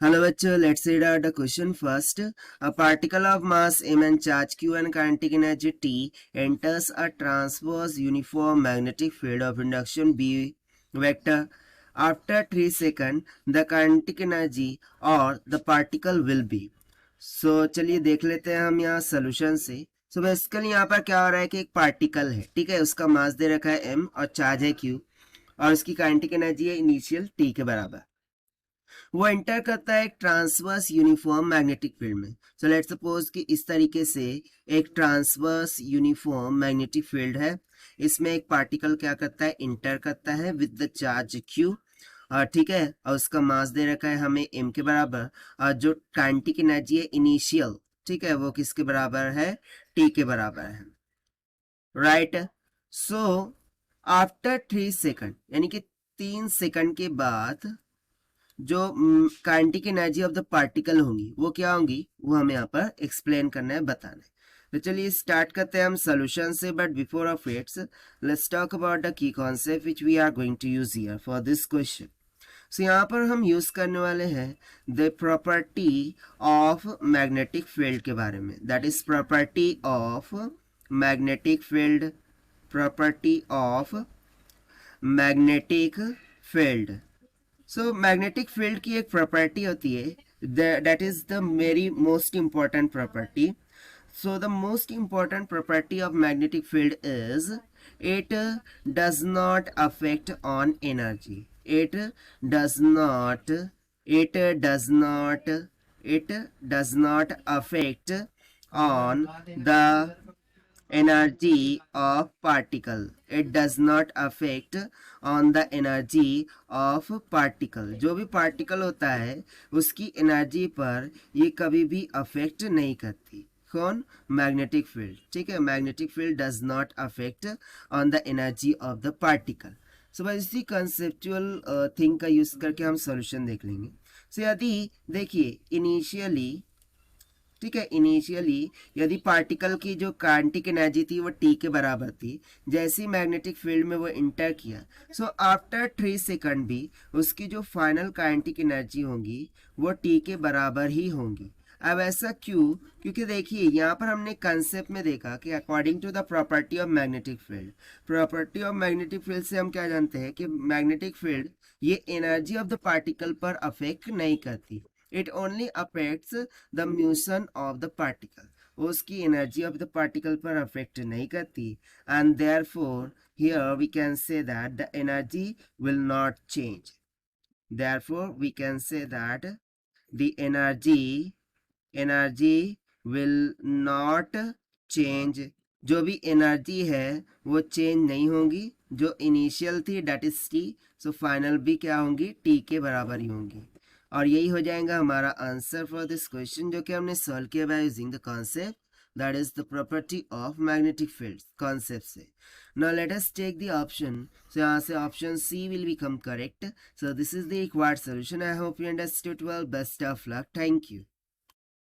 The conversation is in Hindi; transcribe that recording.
Hello bachcho, let's read out the question first. A particle of mass m and charge q and kinetic energy t enters a transverse uniform magnetic field of induction B vector. After 3 seconds, the kinetic energy or the particle will be. So चलिए देख लेते हैं हम यहाँ सोल्यूशन से. So बेसिकली यहाँ पर क्या हो रहा है कि एक पार्टिकल है, ठीक है, उसका मास दे रखा है m और चार्ज है q और उसकी काइनेटिक एनर्जी है इनिशियल t के बराबर. वो एंटर करता है एक ट्रांसवर्स यूनिफॉर्म मैग्नेटिक फील्ड में. सो लेट्स सपोज कि इस तरीके से एक ट्रांसवर्स यूनिफॉर्म मैग्नेटिक फील्ड है. इसमें एक पार्टिकल क्या करता है, इंटर करता है विद द चार्ज q, ठीक है, और उसका मास दे रखा है हमें m के बराबर. और जो काइनेटिक एनर्जी है इनिशियल, ठीक है, वो किसके बराबर है, t के बराबर है, राइट. सो आफ्टर 3 सेकंड यानी कि 3 सेकंड के बाद जो kinetic energy of the particle होंगी वो क्या होंगी, वो हमें यहाँ पर एक्सप्लेन करना है, बताना है. तो चलिए स्टार्ट करते हैं हम सोल्यूशन से. But before of its let's talk about the key concept which we are going to use here for this question. So यहाँ पर हम यूज करने वाले हैं the property of magnetic field के बारे में. That is property of magnetic field, property of magnetic field. So magnetic field की एक प्रॉपर्टी होती है, that is the very most important property. So the most important property of magnetic field is it does not affect on energy. it does not affect on the energy of particle. It does not affect on the energy of particle. जो भी पार्टिकल होता है उसकी एनर्जी पर ये कभी भी अफेक्ट नहीं करती. कौन, मैग्नेटिक फील्ड, ठीक है. Magnetic field does not affect on the energy of the particle. So बस इसी कंसेप्चुअल थिंग का यूज करके हम सॉल्यूशन देख लेंगे. सो यदि देखिए इनिशियली, ठीक है, इनिशियली यदि पार्टिकल की जो काइनेटिक एनर्जी थी वो टी के बराबर थी, जैसी मैग्नेटिक फील्ड में वो इंटर किया, सो आफ्टर 3 सेकंड भी उसकी जो फाइनल काइनेटिक एनर्जी होंगी वो टी के बराबर ही होंगी. अब ऐसा क्यों, क्योंकि देखिए यहाँ पर हमने कंसेप्ट में देखा कि according to the property of magnetic field, property of magnetic field से हम क्या जानते हैं कि मैग्नेटिक फील्ड ये एनर्जी ऑफ द पार्टिकल पर अफेक्ट नहीं करती. It only affects the motion of the particle. उसकी एनर्जी ऑफ द पार्टिकल पर अफेक्ट नहीं करती. And therefore here we can say that the energy will not change. Therefore we can say that the energy will not change. जो भी एनर्जी है वो चेंज नहीं होंगी. जो इनिशियल थी that is T, so final भी क्या होंगी, टी के बराबर ही होंगी. और यही हो जाएगा हमारा आंसर फॉर दिस क्वेश्चन जो कि हमने सॉल्व किया by using the concept, that is the property of magnetic field concept से. Now let us take the option. So यहाँ से option C will become correct. So this is the required solution. I hope you understood well. Best of luck. Thank you.